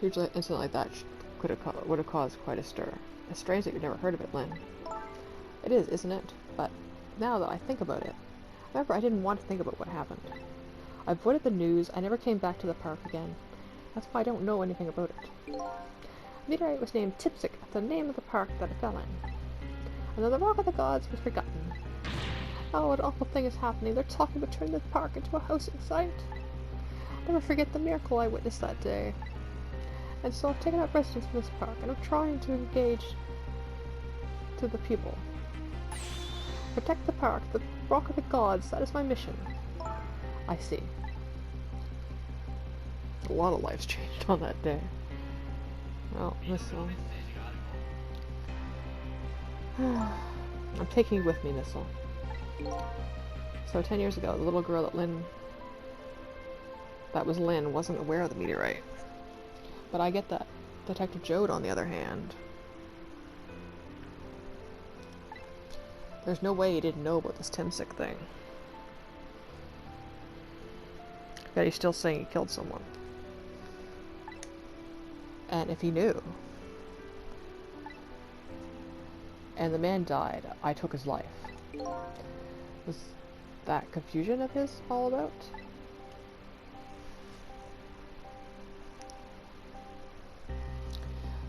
Huge incident like that would have caused quite a stir. It's strange that you've never heard of it, Lynn. It is, isn't it? But now that I think about it, remember I didn't want to think about what happened. I avoided the news. I never came back to the park again. That's why I don't know anything about it. The meteorite was named Tipsic after the name of the park that it fell in. And then the Rock of the Gods was forgotten. Oh, an awful thing is happening. They're talking about turning the park into a housing site. I'll never forget the miracle I witnessed that day. And so I've taken up residence in this park, and I'm trying to engage to the people. Protect the park, the Rock of the Gods, that is my mission. I see. A lot of lives changed on that day. Well, Missile. I'm taking you with me, Missile. So 10 years ago, the little girl that was Lynn, wasn't aware of the meteorite. But I get that. Detective Jode, on the other hand. There's no way he didn't know about this Timsic thing. Yet he's still saying he killed someone. And if he knew, and the man died, I took his life. Was that confusion of his all about?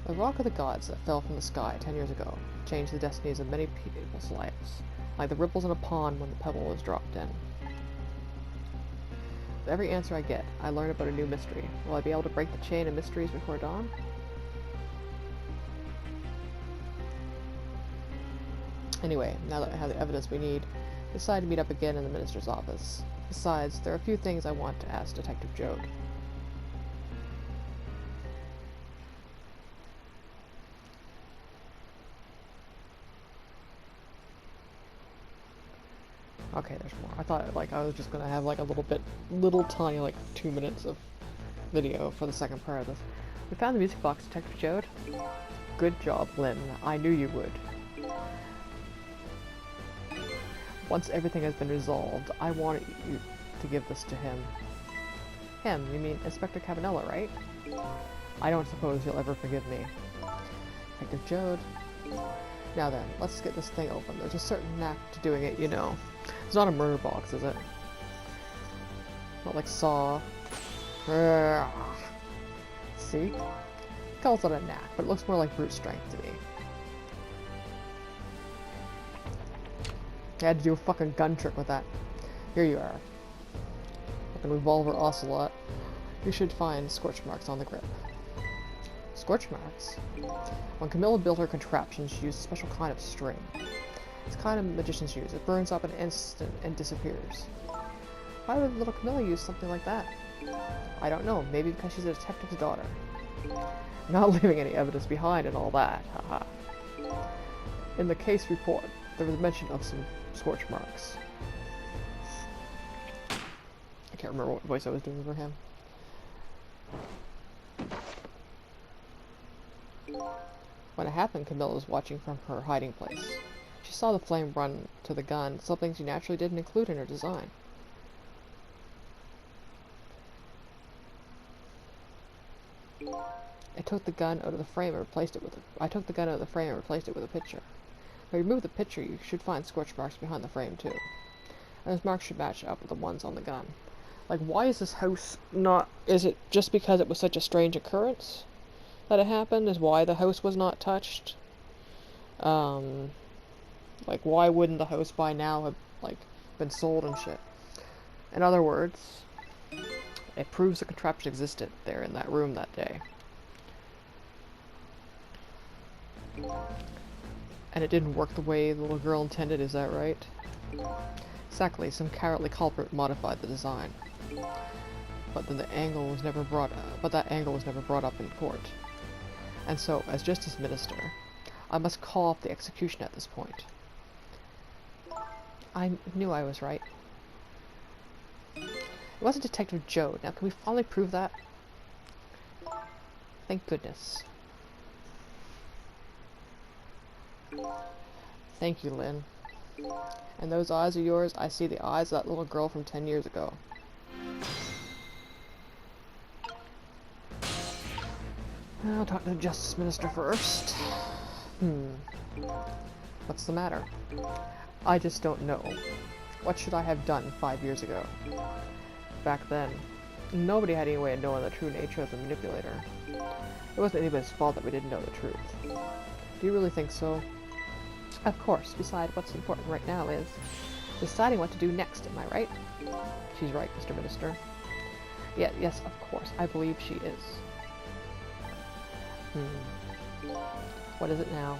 The Rock of the Gods that fell from the sky 10 years ago changed the destinies of many people's lives, like the ripples in a pond when the pebble was dropped in. With every answer I get, I learn about a new mystery. Will I be able to break the chain of mysteries before dawn? Anyway, now that I have the evidence we need, I decide to meet up again in the minister's office. Besides, there are a few things I want to ask Detective Jode. Okay, there's more. I thought I was just gonna have like a little tiny 2 minutes of video for the second part of this. We found the music box, Detective Jode. Good job, Lynn. I knew you would. Once everything has been resolved, I wanted you to give this to him. Him? You mean Inspector Cabanela, right? I don't suppose he'll ever forgive me. Detective Jode. Now then, let's get this thing open. There's a certain knack to doing it, you know. It's not a murder box, is it? Not like Saw. See? Calls it a knack, but it looks more like brute strength to me. I had to do a fucking gun trick with that. Here you are. Like a revolver ocelot. You should find scorch marks on the grip. Scorch marks? When Camilla built her contraption, she used a special kind of string. It's the kind of magicians use. It burns up in an instant and disappears. Why would little Camilla use something like that? I don't know. Maybe because she's a detective's daughter. Not leaving any evidence behind and all that. Haha. In the case report, there was mention of some scorch marks. I can't remember what voice I was doing for him. When it happened, Camilla was watching from her hiding place. She saw the flame run to the gun, something she naturally didn't include in her design. I took the gun out of the frame and replaced it with a picture. If I remove the picture, you should find scorch marks behind the frame too. And those marks should match up with the ones on the gun. Like, why is this house not... Is it just because it was such a strange occurrence that it happened? Is why the house was not touched? Like, why wouldn't the house by now have, been sold and shit? In other words, it proves the contraption existed there in that room that day. And it didn't work the way the little girl intended, is that right? Exactly, some cowardly culprit modified the design. But then that angle was never brought up in court. And so, as Justice Minister, I must call off the execution at this point. I knew I was right. It wasn't Detective Jode. Now, can we finally prove that? Thank goodness. Thank you, Lynn. And those eyes are yours. I see the eyes of that little girl from 10 years ago. I'll talk to the Justice Minister first. What's the matter? I just don't know. What should I have done 5 years ago? Back then, nobody had any way of knowing the true nature of the manipulator. It wasn't anybody's fault that we didn't know the truth. Do you really think so? Of course. Besides, what's important right now is deciding what to do next, am I right? She's right, Mr. Minister. Yeah, yes, of course. I believe she is. What is it now?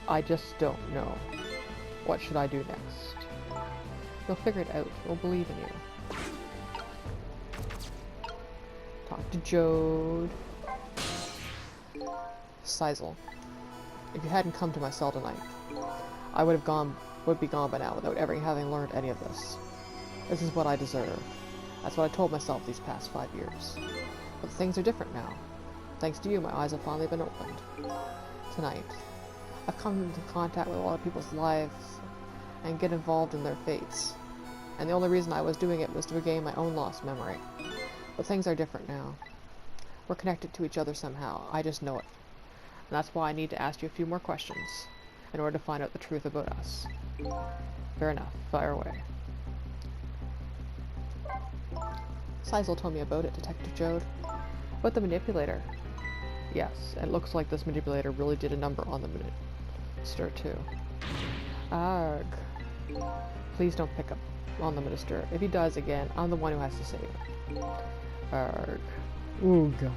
I just don't know. What should I do next? You'll figure it out. We'll believe in you. Talk to Jode. Sizel. If you hadn't come to my cell tonight, I would be gone by now without ever having learned any of this. This is what I deserve. That's what I told myself these past 5 years. But things are different now. Thanks to you, my eyes have finally been opened. Tonight, I've come into contact with a lot of people's lives and get involved in their fates. And the only reason I was doing it was to regain my own lost memory. But things are different now. We're connected to each other somehow. I just know it. And that's why I need to ask you a few more questions in order to find out the truth about us. Fair enough. Fire away. Sizel told me about it, Detective Jode. About the manipulator. Yes, it looks like this manipulator really did a number on the minister, too. Arg. Please don't pick up on the minister. If he does again, I'm the one who has to save him. Arg. Ooh, God.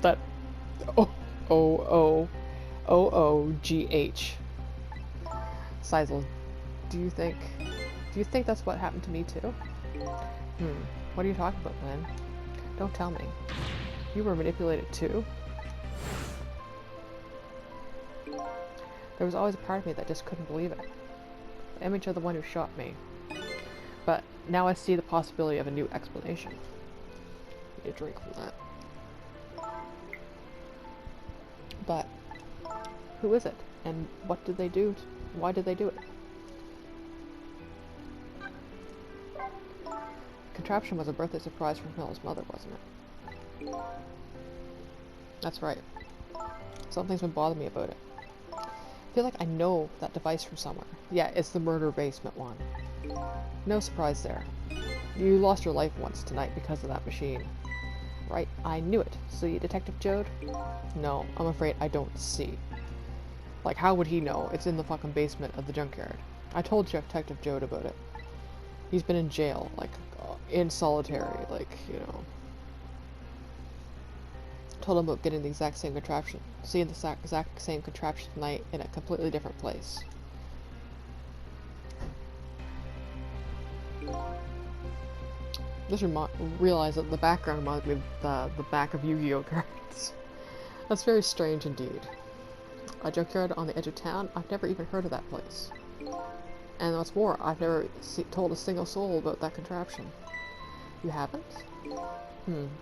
That O-O-O-O-G-H. Sizel, do you think that's what happened to me too? What are you talking about, Lynn? Don't tell me. You were manipulated too? There was always a part of me that just couldn't believe it. The image of the one who shot me. But now I see the possibility of a new explanation. Need a drink from that. But who is it? And what did they do? Why did they do it? Contraption was a birthday surprise from Camilla's mother, wasn't it? That's right. Something's been bothering me about it. I feel like I know that device from somewhere. Yeah, it's the murder basement one. No surprise there. You lost your life once tonight because of that machine. Right, I knew it. See, Detective Jode? No, I'm afraid I don't see. Like, how would he know? It's in the fucking basement of the junkyard. I told Detective Jode about it. He's been in jail, like, in solitary, like, you know. Told him about getting the exact same contraption. Seeing the exact same contraption tonight in a completely different place. Just realized that the background reminds me of the back of Yu-Gi-Oh cards. That's very strange indeed. A junkyard on the edge of town? I've never even heard of that place. And what's more, I've never told a single soul about that contraption. You haven't?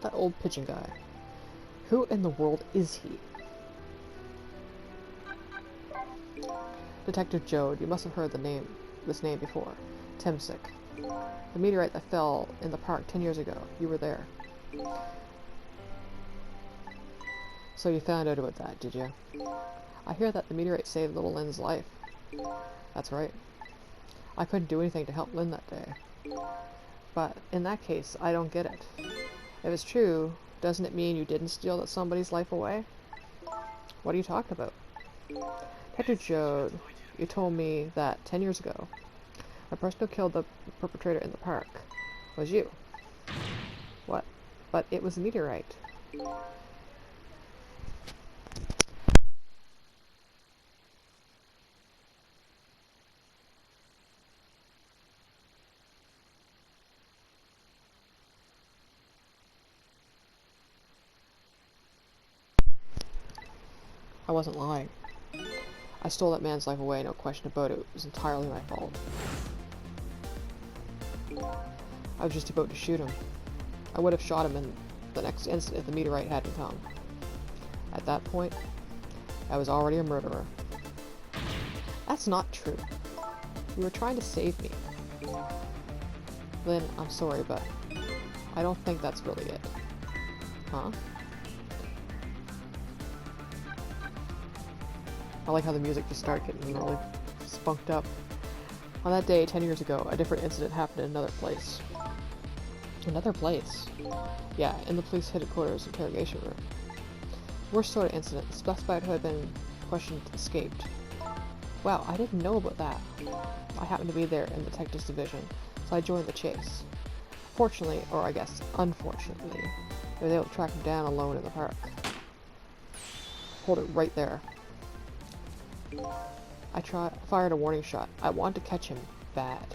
That old pigeon guy. Who in the world is he? Detective Jode, you must have heard this name before. Temsic. The meteorite that fell in the park 10 years ago. You were there. So you found out about that, did you? I hear that the meteorite saved little Lynn's life. That's right. I couldn't do anything to help Lynn that day. But in that case, I don't get it. If it's true, doesn't it mean you didn't steal somebody's life away? What are you talking about? Detective Jode, you told me that 10 years ago, the person who killed the perpetrator in the park was you. What? But it was a meteorite. I wasn't lying. I stole that man's life away, no question about it. It was entirely my fault. I was just about to shoot him. I would have shot him in the next instant if the meteorite hadn't come. At that point, I was already a murderer. That's not true. You were trying to save me. Lynn, I'm sorry, but I don't think that's really it. Huh? I like how the music just started getting really spunked up. On that day, 10 years ago, a different incident happened in another place. Another place? Yeah, in the police headquarters interrogation room. Worst sort of incident. The suspect who had been questioned escaped. Wow, I didn't know about that. I happened to be there in the detectives division, so I joined the chase. Fortunately, or I guess unfortunately, I was able to track him down alone in the park. Hold it right there. I fired a warning shot. I wanted to catch him bad.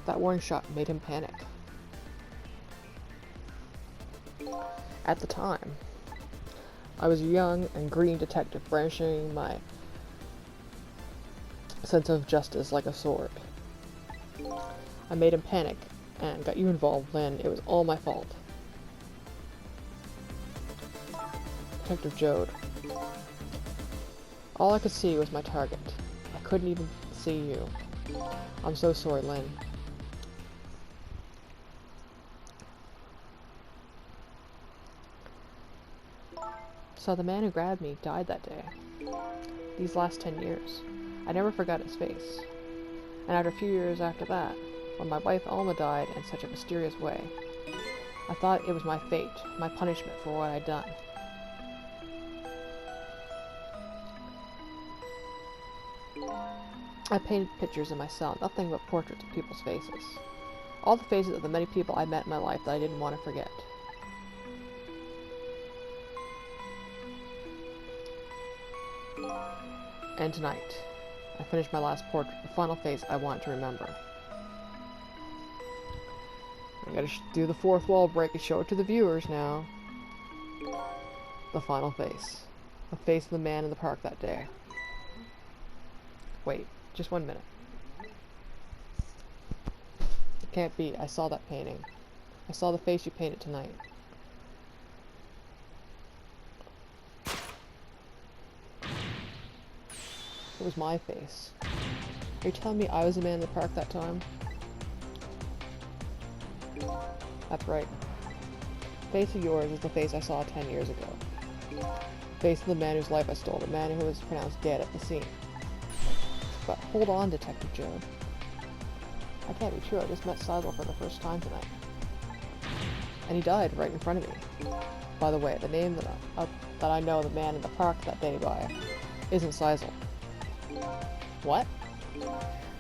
That warning shot made him panic. At the time, I was a young and green detective brandishing my sense of justice like a sword. I made him panic and got you involved, Lynn. It was all my fault. Detective Jode. All I could see was my target. I couldn't even see you. I'm so sorry, Lynn. So the man who grabbed me died that day. These last 10 years. I never forgot his face. And after a few years after that, when my wife Alma died in such a mysterious way, I thought it was my fate, my punishment for what I'd done. I painted pictures in my cell, nothing but portraits of people's faces. All the faces of the many people I met in my life that I didn't want to forget. And tonight, I finished my last portrait, the final face I want to remember. I gotta do the fourth wall break and show it to the viewers now. The final face. The face of the man in the park that day. Wait, just 1 minute. It can't be. I saw that painting. I saw the face you painted tonight. It was my face. Are you telling me I was the man in the park that time? That's right. The face of yours is the face I saw 10 years ago. The face of the man whose life I stole, the man who was pronounced dead at the scene. But hold on, Detective Jode. That can't be true. I just met Seisel for the first time tonight. And he died right in front of me. By the way, the name that I know the man in the park that day by isn't Seisel. What?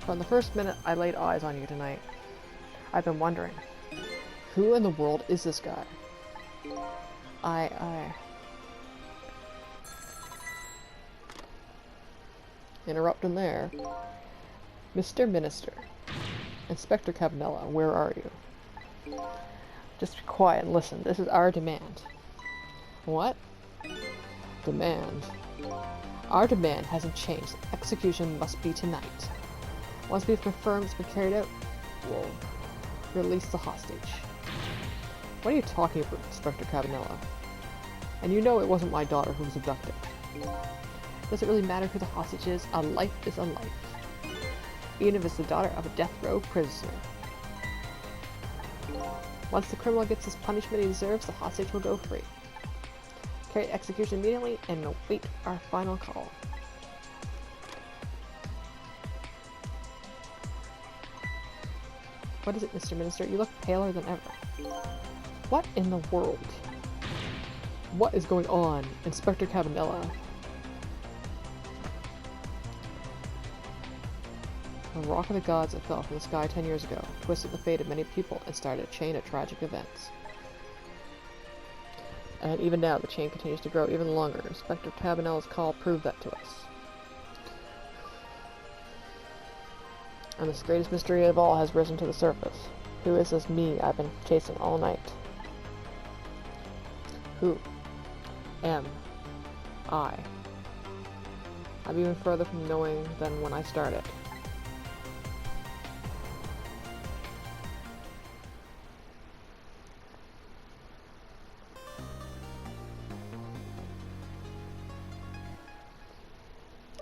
From the first minute I laid eyes on you tonight, I've been wondering, who in the world is this guy? Interrupting there. Mr. Minister. Inspector Cabanela, where are you? Just be quiet and listen. This is our demand. What? Demand. Our demand hasn't changed. Execution must be tonight. Once we've confirmed it's been carried out, we'll release the hostage. What are you talking about, Inspector Cabanela? And you know it wasn't my daughter who was abducted. Does it really matter who the hostage is? A life is a life. Even if it's the daughter of a death row prisoner. Once the criminal gets his punishment he deserves, the hostage will go free. Carry execution immediately and await our final call. What is it, Mr. Minister? You look paler than ever. What in the world? What is going on, Inspector Cabanela? The rock of the gods that fell from the sky 10 years ago twisted the fate of many people and started a chain of tragic events. And even now, the chain continues to grow even longer. Inspector Cabanela's call proved that to us. And this greatest mystery of all has risen to the surface. Who is this me I've been chasing all night? Who am I? I'm even further from knowing than when I started.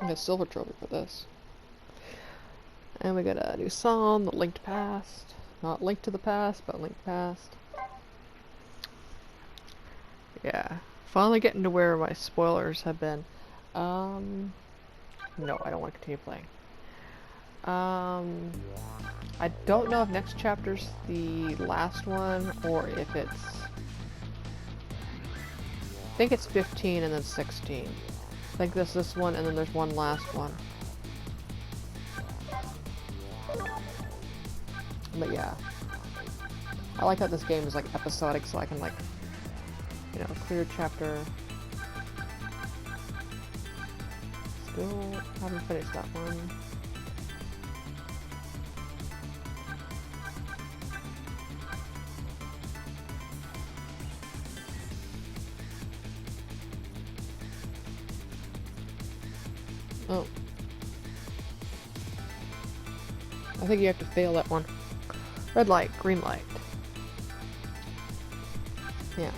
I got a silver trophy for this. And we got a new song, The Linked Past. Not linked to the past, but linked past. Yeah. Finally getting to where my spoilers have been. No, I don't want to continue playing. I don't know if next chapter's the last one or if it's... I think it's 15 and then 16. I think this one and then there's one last one. But yeah. I like how this game is like episodic, so I can like, you know, clear chapter. Still haven't finished that one. Oh. I think you have to fail that one. Red light, green light. Yeah.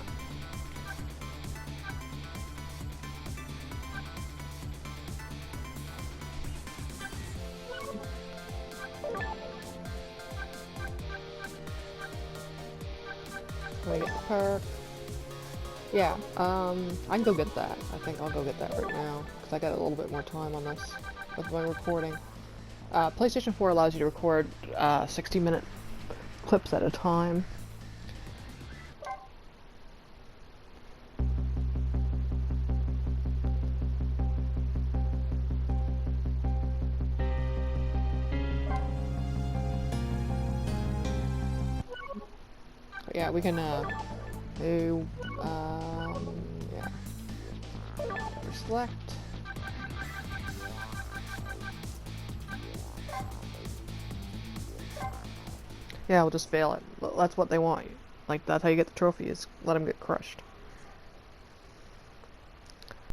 So I get the perk. Yeah, I can go get that. I think I'll go get that right now, because I got a little bit more time on this with my recording. PlayStation 4 allows you to record 60-minute clips at a time. But yeah, we can do, yeah. Select. Yeah, we'll just fail it. That's what they want. Like, that's how you get the trophy, is let them get crushed.